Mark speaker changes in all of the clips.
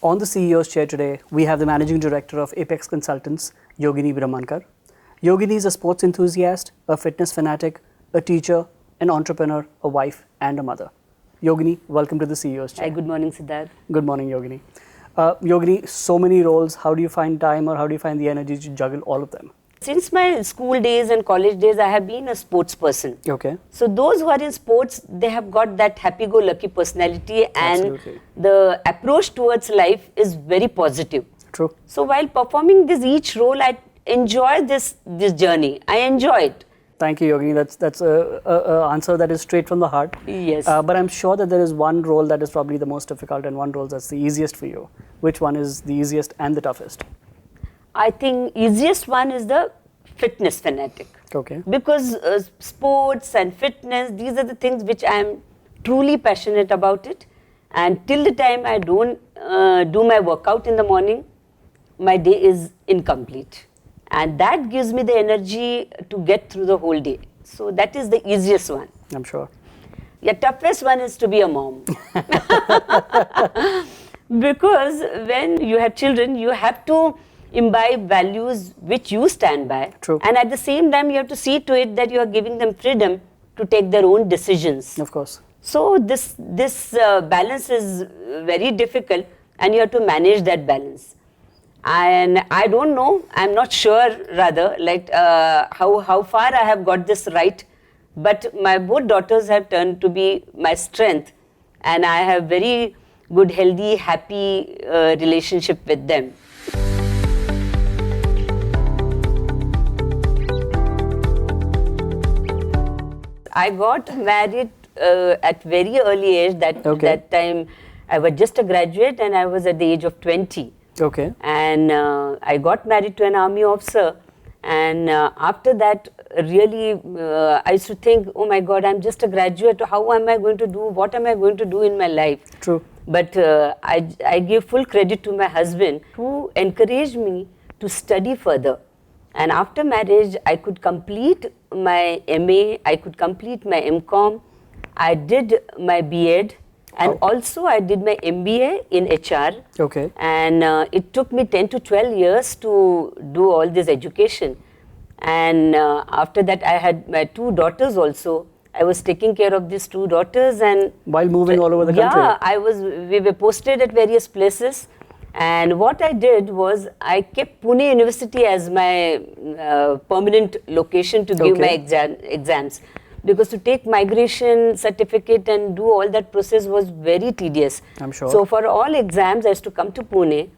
Speaker 1: On the CEO's chair today, we have the Managing Director of Apex Consultants, Yogini Brahmankar. Yogini is a sports enthusiast, a fitness fanatic, a teacher, an entrepreneur, a wife, and a mother. Yogini, welcome to the CEO's chair.
Speaker 2: Hi, good morning, Siddharth.
Speaker 1: Good morning, Yogini. Yogini, so many roles. How do you find time or how do you find the energy to juggle all of them?
Speaker 2: Since my school days and college days, I have been a sports person.
Speaker 1: Okay.
Speaker 2: So those who are in sports, they have got that happy-go-lucky personality, and
Speaker 1: Absolutely.
Speaker 2: the approach towards life is very positive.
Speaker 1: True.
Speaker 2: So while performing each role, I enjoy this journey. I enjoy it.
Speaker 1: Thank you, Yogini. That's a answer that is straight from the heart.
Speaker 2: Yes.
Speaker 1: But I'm sure that there is one role that is probably the most difficult and one role that's the easiest for you. Which one is the easiest and the toughest?
Speaker 2: I think easiest one is the fitness fanatic.
Speaker 1: Okay.
Speaker 2: Because sports and fitness, these are the things which I am truly passionate about it. And till the time I don't do my workout in the morning, my day is incomplete. And that gives me the energy to get through the whole day. So that is the easiest one.
Speaker 1: I'm sure.
Speaker 2: The toughest one is to be a mom. Because when you have children, you have to imbibe values which you stand by.
Speaker 1: True.
Speaker 2: And at the same time, you have to see to it that you are giving them freedom to take their own decisions.
Speaker 1: Of course.
Speaker 2: So this balance is very difficult, and you have to manage that balance. And I don't know, I'm not sure rather, like how far I have got this right, but my both daughters have turned to be my strength, and I have very good, healthy, happy relationship with them. I got married at very early age. That time I was just a graduate and I was at the age of 20.
Speaker 1: Okay.
Speaker 2: And I got married to an army officer. And after that, really, I used to think, oh my God, I'm just a graduate. How am I going to do? What am I going to do in my life?
Speaker 1: True.
Speaker 2: But I give full credit to my husband, who encouraged me to study further. And after marriage, I could complete my MA, I could complete my MCom, I did my B.Ed, and also I did my MBA in HR.
Speaker 1: Okay.
Speaker 2: And it took me 10 to 12 years to do all this education. And after that, I had my 2 daughters also. I was taking care of these 2 daughters, and
Speaker 1: while moving all over the country.
Speaker 2: Yeah, we were posted at various places. And what I did was I kept Pune University as my permanent location to give my exams. Because to take migration certificate and do all that process was very tedious.
Speaker 1: I'm sure.
Speaker 2: So for all exams, I used to come to Pune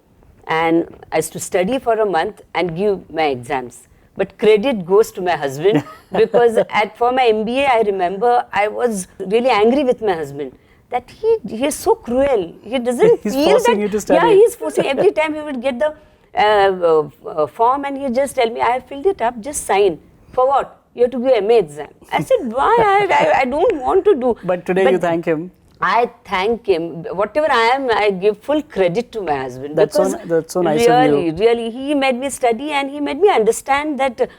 Speaker 2: and I used to study for a month and give my exams. But credit goes to my husband because for my MBA, I remember I was really angry with my husband. That he is so cruel. He doesn't
Speaker 1: he's
Speaker 2: feel
Speaker 1: forcing
Speaker 2: that.
Speaker 1: You to study.
Speaker 2: Yeah, he's forcing. Every time he would get the form and he just tell me, I have filled it up, just sign. For what? You have to give MA exam. I said, why? I don't want to do.
Speaker 1: But today you thank him.
Speaker 2: I thank him. Whatever I am, I give full credit to my husband.
Speaker 1: That's so nice of you.
Speaker 2: Really, he made me study and he made me understand that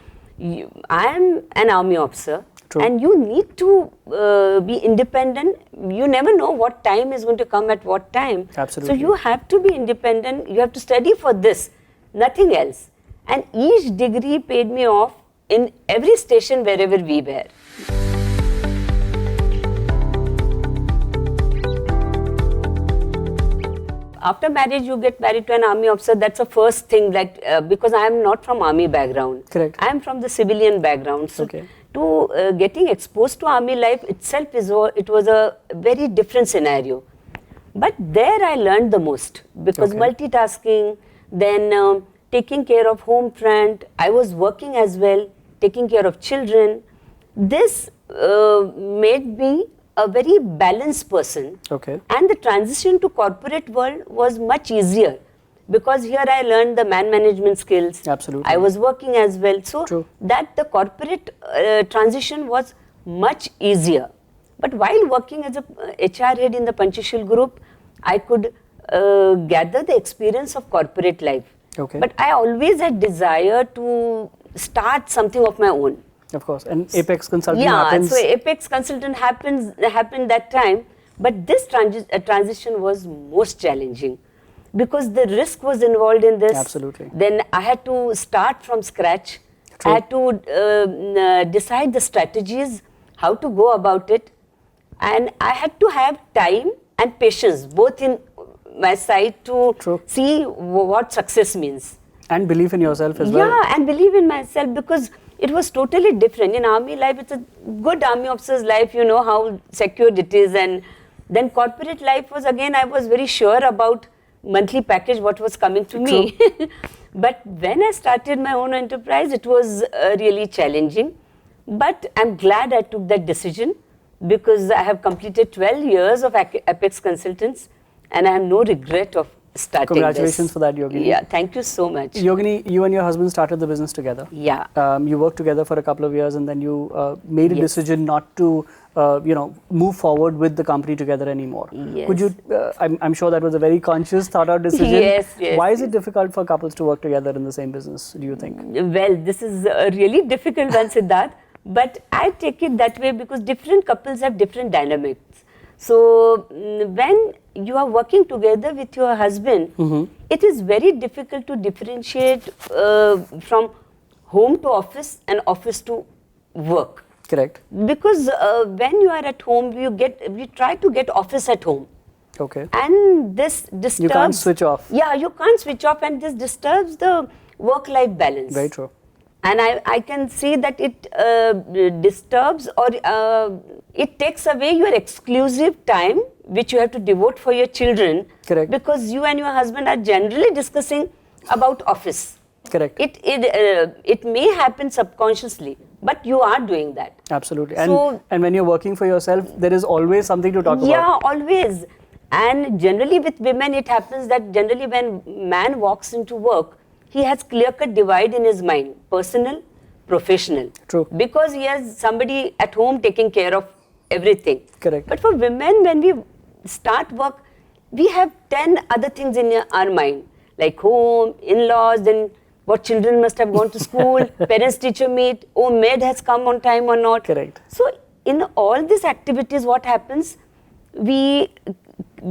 Speaker 2: I am an army officer.
Speaker 1: True.
Speaker 2: And you need to be independent. You never know what time is going to come at what time.
Speaker 1: Absolutely.
Speaker 2: So you have to be independent. You have to study for this, nothing else. And each degree paid me off in every station wherever we were. After marriage, you get married to an army officer. That's the first thing, like because I am not from army background.
Speaker 1: Correct.
Speaker 2: I am from the civilian background. So
Speaker 1: okay.
Speaker 2: To getting exposed to army life itself, it was a very different scenario. But there I learned the most because multitasking, then taking care of home front, I was working as well, taking care of children. This made me a very balanced person.
Speaker 1: Okay.
Speaker 2: And the transition to corporate world was much easier. Because here I learned the man management skills.
Speaker 1: Absolutely.
Speaker 2: I was working as well. So
Speaker 1: True.
Speaker 2: that the corporate transition was much easier. But while working as a HR head in the Panchashil group, I could gather the experience of corporate life.
Speaker 1: Okay.
Speaker 2: But I always had desire to start something of my own.
Speaker 1: Of course. And Apex Consulting happens.
Speaker 2: Yeah, so Apex Consultant happened that time. But this transition was most challenging. because the risk was involved in this.
Speaker 1: Absolutely.
Speaker 2: Then I had to start from scratch.
Speaker 1: True.
Speaker 2: I had to decide the strategies, how to go about it, and I had to have time and patience both in my side to
Speaker 1: True.
Speaker 2: see what success means.
Speaker 1: And belief in yourself as well.
Speaker 2: Yeah, and believe in myself, because it was totally different. In army life, it's a good army officer's life, you know how secure it is. And then corporate life was, again, I was very sure about monthly package, what was coming to me. But when I started my own enterprise, it was really challenging. But I'm glad I took that decision, because I have completed 12 years of Apex Consultants, and I have no regret of starting
Speaker 1: Congratulations
Speaker 2: this.
Speaker 1: for that, Yogini.
Speaker 2: Yeah, thank you so much.
Speaker 1: Yogini, you and your husband started the business together.
Speaker 2: Yeah.
Speaker 1: You worked together for a couple of years, and then you made a
Speaker 2: Yes.
Speaker 1: decision not to, move forward with the company together anymore.
Speaker 2: Yes.
Speaker 1: Could you? I'm sure that was a very conscious, thought-out decision.
Speaker 2: Yes, yes.
Speaker 1: Why is it difficult for couples to work together in the same business? Do you think?
Speaker 2: Well, this is a really difficult one, Siddharth. But I take it that way because different couples have different dynamics. So when you are working together with your husband, it is very difficult to differentiate from home to office and office to work.
Speaker 1: Correct.
Speaker 2: Because when you are at home, you try to get office at home.
Speaker 1: Okay.
Speaker 2: And this disturbs.
Speaker 1: You can't switch off.
Speaker 2: Yeah, you can't switch off, and this disturbs the work-life balance.
Speaker 1: Very true.
Speaker 2: And I can see that it disturbs, or it takes away your exclusive time which you have to devote for your children.
Speaker 1: Correct.
Speaker 2: Because you and your husband are generally discussing about office.
Speaker 1: Correct.
Speaker 2: It may happen subconsciously, but you are doing that.
Speaker 1: Absolutely.
Speaker 2: So,
Speaker 1: and when you're working for yourself, there is always something to talk about.
Speaker 2: Yeah, always. And generally with women, it happens that generally when man walks into work, he has clear-cut divide in his mind, personal, professional.
Speaker 1: True.
Speaker 2: Because he has somebody at home taking care of everything.
Speaker 1: Correct.
Speaker 2: But for women, when we start work, we have 10 other things in our mind, like home, in-laws, then what children must have gone to school, parents-teacher meet, maid has come on time or not.
Speaker 1: Correct.
Speaker 2: So in all these activities, what happens? We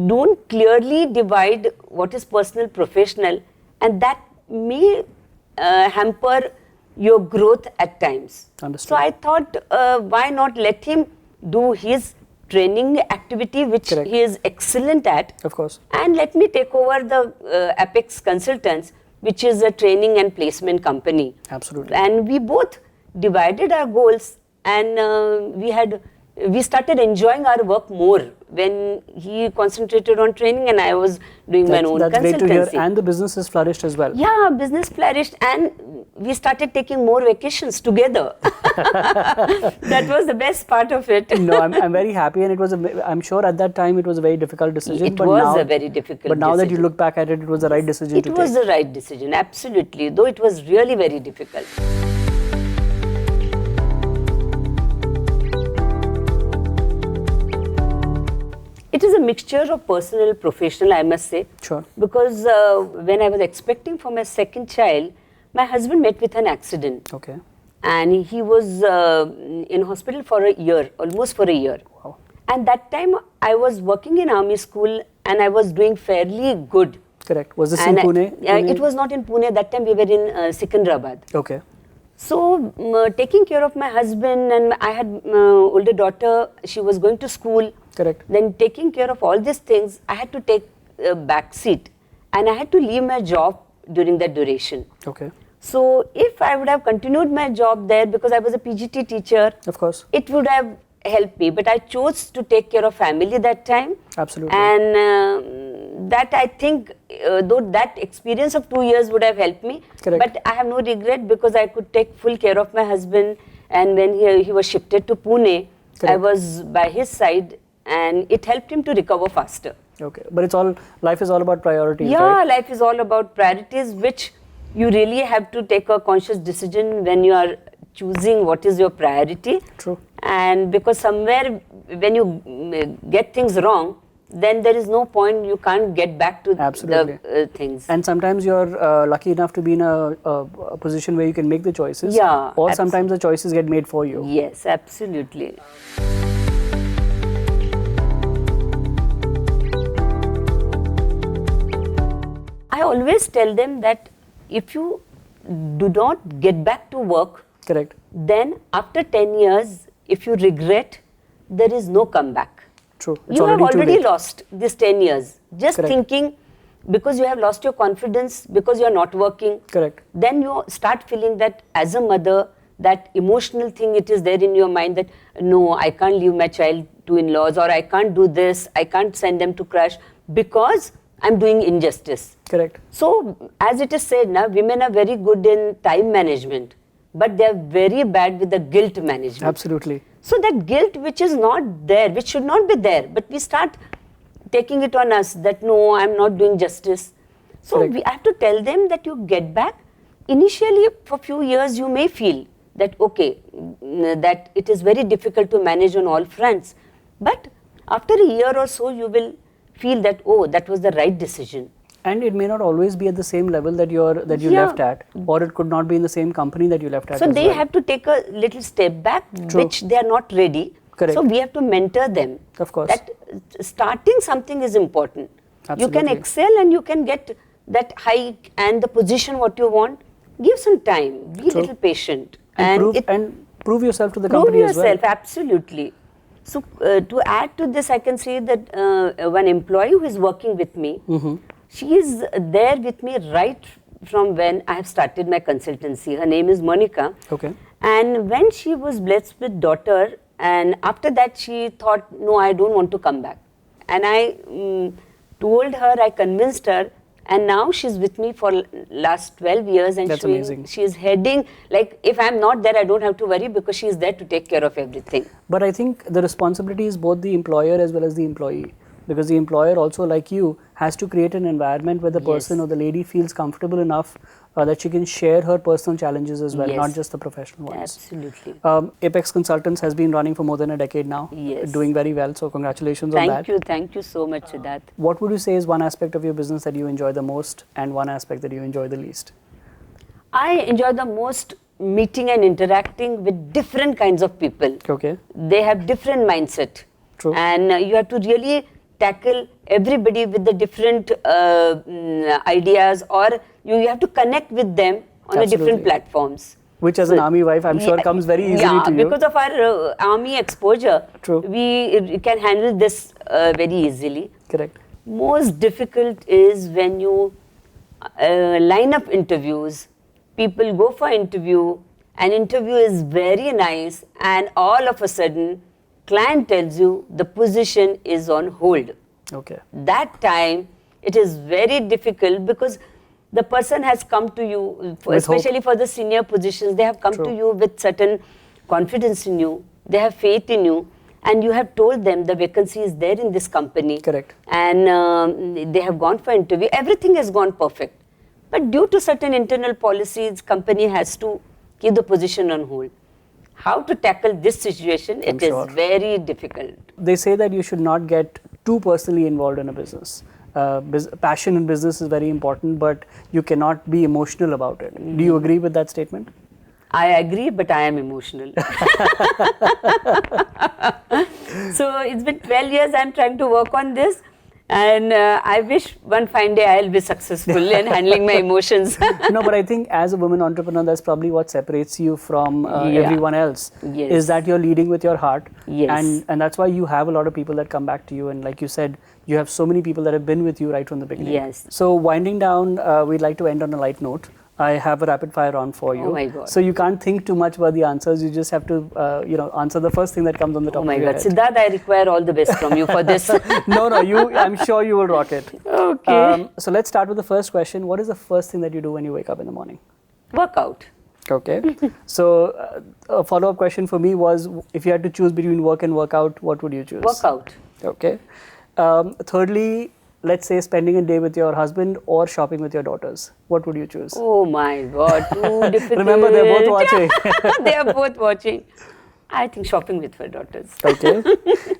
Speaker 2: don't clearly divide what is personal, professional, and that may hamper your growth at times.
Speaker 1: Understood.
Speaker 2: So I thought, why not let him do his training activity, which
Speaker 1: Correct.
Speaker 2: he is excellent at,
Speaker 1: Of course.
Speaker 2: and let me take over the Apex Consultants, which is a training and placement company.
Speaker 1: Absolutely.
Speaker 2: And we both divided our goals, and we started enjoying our work more when he concentrated on training and I was doing my own
Speaker 1: That's
Speaker 2: consultancy.
Speaker 1: great to hear. And the business has flourished as well.
Speaker 2: Yeah, business flourished, and we started taking more vacations together. That was the best part of it.
Speaker 1: No, I'm very happy, and I'm sure at that time it was a very difficult decision.
Speaker 2: It was a very difficult
Speaker 1: But now that you
Speaker 2: decision.
Speaker 1: look back at it, it was the right decision to
Speaker 2: It was
Speaker 1: take.
Speaker 2: the right decision, absolutely, though it was really very difficult. It is a mixture of personal and professional, I must say.
Speaker 1: Sure.
Speaker 2: Because when I was expecting for my second child, my husband met with an accident.
Speaker 1: Okay.
Speaker 2: And he was in hospital for a year, almost for a year.
Speaker 1: Wow.
Speaker 2: And that time I was working in army school and I was doing fairly good.
Speaker 1: Correct. Was this in Pune? Pune?
Speaker 2: It was not in Pune. That time we were in Secunderabad.
Speaker 1: Okay.
Speaker 2: So taking care of my husband, and I had older daughter, she was going to school.
Speaker 1: Correct.
Speaker 2: Then taking care of all these things, I had to take a back seat. And I had to leave my job during that duration.
Speaker 1: Okay.
Speaker 2: So if I would have continued my job there, because I was a PGT teacher,
Speaker 1: Of course.
Speaker 2: it would have helped me. But I chose to take care of family that time.
Speaker 1: Absolutely.
Speaker 2: And that I think, though that experience of 2 years would have helped me,
Speaker 1: Correct.
Speaker 2: but I have no regret because I could take full care of my husband. And when he was shifted to Pune, I
Speaker 1: Correct.
Speaker 2: was by his side, and it helped him to recover faster.
Speaker 1: Okay. But life is all about priorities,
Speaker 2: Yeah,
Speaker 1: right?
Speaker 2: life is all about priorities, which you really have to take a conscious decision when you are choosing what is your priority.
Speaker 1: True.
Speaker 2: And because somewhere when you get things wrong, then there is no point, you can't get back to
Speaker 1: Absolutely.
Speaker 2: the things.
Speaker 1: And sometimes you're lucky enough to be in a position where you can make the choices.
Speaker 2: Yeah,
Speaker 1: Or sometimes the choices get made for you.
Speaker 2: Yes, absolutely. always tell them that if you do not get back to work,
Speaker 1: Correct.
Speaker 2: then after 10 years, if you regret, there is no comeback.
Speaker 1: True. It's
Speaker 2: You have
Speaker 1: too
Speaker 2: already
Speaker 1: late.
Speaker 2: lost this 10 years. Just
Speaker 1: Correct.
Speaker 2: thinking, because you have lost your confidence, because you are not working,
Speaker 1: Correct.
Speaker 2: then you start feeling that as a mother, that emotional thing, it is there in your mind that no, I can't leave my child to in-laws, or I can't do this, I can't send them to crash because I'm doing injustice.
Speaker 1: Correct.
Speaker 2: So, as it is said now, women are very good in time management, but they are very bad with the guilt management.
Speaker 1: Absolutely.
Speaker 2: So that guilt which is not there, which should not be there, but we start taking it on us that no, I'm not doing justice. So
Speaker 1: Correct.
Speaker 2: we have to tell them that you get back. Initially, for few years, you may feel that okay, that it is very difficult to manage on all fronts. But after a year or so, you will feel that oh, that was the right decision.
Speaker 1: And it may not always be at the same level that you
Speaker 2: Yeah.
Speaker 1: left at, or it could not be in the same company that you left at.
Speaker 2: So
Speaker 1: as
Speaker 2: they
Speaker 1: well.
Speaker 2: have to take a little step back,
Speaker 1: True.
Speaker 2: which they are not ready.
Speaker 1: Correct.
Speaker 2: So we have to mentor them.
Speaker 1: Of course.
Speaker 2: That starting something is important. You can
Speaker 1: Absolutely.
Speaker 2: excel and you can get that hike and the position what you want. Give some time. Be a
Speaker 1: True.
Speaker 2: little patient.
Speaker 1: And prove yourself to the
Speaker 2: prove
Speaker 1: company
Speaker 2: yourself,
Speaker 1: as well.
Speaker 2: absolutely. So to add to this, I can say that one employee who is working with me, she is there with me right from when I have started my consultancy. Her name is Monica.
Speaker 1: Okay.
Speaker 2: And when she was blessed with daughter, and after that she thought, no, I don't want to come back. And I told her, I convinced her, and now she's with me for last 12 years. And
Speaker 1: That's amazing.
Speaker 2: she is heading, like if I'm not there, I don't have to worry because she is there to take care of everything.
Speaker 1: But I think the responsibility is both the employer as well as the employee. Because the employer also, like you, has to create an environment where the person
Speaker 2: Yes.
Speaker 1: or the lady feels comfortable enough that she can share her personal challenges as well,
Speaker 2: Yes.
Speaker 1: not just the professional ones.
Speaker 2: Absolutely.
Speaker 1: Apex Consultants has been running for more than a decade now,
Speaker 2: Yes.
Speaker 1: doing very well. So congratulations on that.
Speaker 2: Thank you so much, Siddharth.
Speaker 1: What would you say is one aspect of your business that you enjoy the most and one aspect that you enjoy the least?
Speaker 2: I enjoy the most meeting and interacting with different kinds of people.
Speaker 1: Okay.
Speaker 2: They have different mindset.
Speaker 1: True.
Speaker 2: And you have to really tackle everybody with the different ideas, or you have to connect with them on a different
Speaker 1: Absolutely.
Speaker 2: platforms.
Speaker 1: Which as an army wife, I'm sure comes very easily to you.
Speaker 2: Because of our army exposure,
Speaker 1: True.
Speaker 2: we can handle this very easily.
Speaker 1: Correct.
Speaker 2: Most difficult is when you line up interviews, people go for interview, an interview is very nice, and all of a sudden, client tells you the position is on hold.
Speaker 1: Okay.
Speaker 2: That time, it is very difficult because the person has come to you,
Speaker 1: With
Speaker 2: especially
Speaker 1: hope.
Speaker 2: for the senior positions, they have come
Speaker 1: True.
Speaker 2: to you with certain confidence in you, they have faith in you, and you have told them the vacancy is there in this company.
Speaker 1: Correct.
Speaker 2: And they have gone for interview, everything has gone perfect. But due to certain internal policies, company has to keep the position on hold. How to tackle this situation,
Speaker 1: I'm
Speaker 2: it is
Speaker 1: sure.
Speaker 2: very difficult.
Speaker 1: They say that you should not get too personally involved in a business. Passion in business is very important, but you cannot be emotional about it. Do you agree with that statement?
Speaker 2: I agree, but I am emotional. So it's been 12 years I'm trying to work on this, and I wish one fine day I'll be successful in handling my emotions.
Speaker 1: No, but I think as a woman entrepreneur, that's probably what separates you from
Speaker 2: Yeah.
Speaker 1: everyone else.
Speaker 2: Yes.
Speaker 1: Is that you're leading with your heart.
Speaker 2: Yes.
Speaker 1: And that's why you have a lot of people that come back to you. And like you said, you have so many people that have been with you right from the beginning.
Speaker 2: Yes.
Speaker 1: So winding down, we'd like to end on a light note. I have a rapid fire round for you.
Speaker 2: Oh my God.
Speaker 1: So you can't think too much about the answers. You just have to, answer the first thing that comes on the top
Speaker 2: Oh my
Speaker 1: of your
Speaker 2: God,
Speaker 1: head.
Speaker 2: Siddharth, I require all the best from you for this.
Speaker 1: No, I'm sure you will rock it.
Speaker 2: Okay.
Speaker 1: So let's start with the first question. What is the first thing that you do when you wake up in the morning?
Speaker 2: Workout.
Speaker 1: Okay. So a follow-up question for me was, if you had to choose between work and workout, what would you choose?
Speaker 2: Workout.
Speaker 1: Okay. Thirdly, let's say spending a day with your husband or shopping with your daughters. What would you choose?
Speaker 2: Oh my God, too difficult.
Speaker 1: Remember, they're both watching.
Speaker 2: They are both watching. I think shopping with my daughters.
Speaker 1: Okay.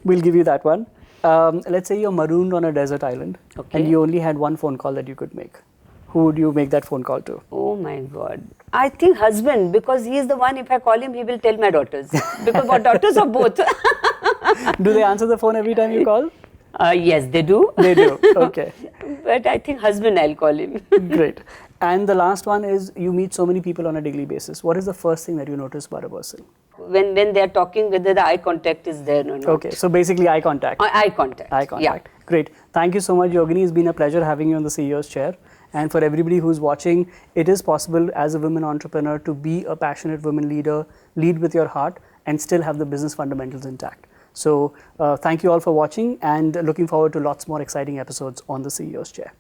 Speaker 1: We'll give you that one. Let's say you're marooned on a desert island
Speaker 2: Okay.
Speaker 1: and you only had one phone call that you could make. Who would you make that phone call to?
Speaker 2: Oh my God. I think husband, because he is the one, if I call him, he will tell my daughters. Because our daughters are both.
Speaker 1: Do they answer the phone every time you call?
Speaker 2: Yes, they do.
Speaker 1: They do. Okay.
Speaker 2: but I think husband I'll call him.
Speaker 1: Great. And the last one is you meet so many people on a daily basis. What is the first thing that you notice about a person?
Speaker 2: When they are talking, whether the eye contact is there or not.
Speaker 1: Okay, so basically eye contact.
Speaker 2: Eye contact.
Speaker 1: Eye contact. Yeah. Great. Thank you so much, Yogini. It's been a pleasure having you on the CEO's chair. And for everybody who's watching, it is possible as a women entrepreneur to be a passionate women leader, lead with your heart, and still have the business fundamentals intact. So thank you all for watching, and looking forward to lots more exciting episodes on the CEO's chair.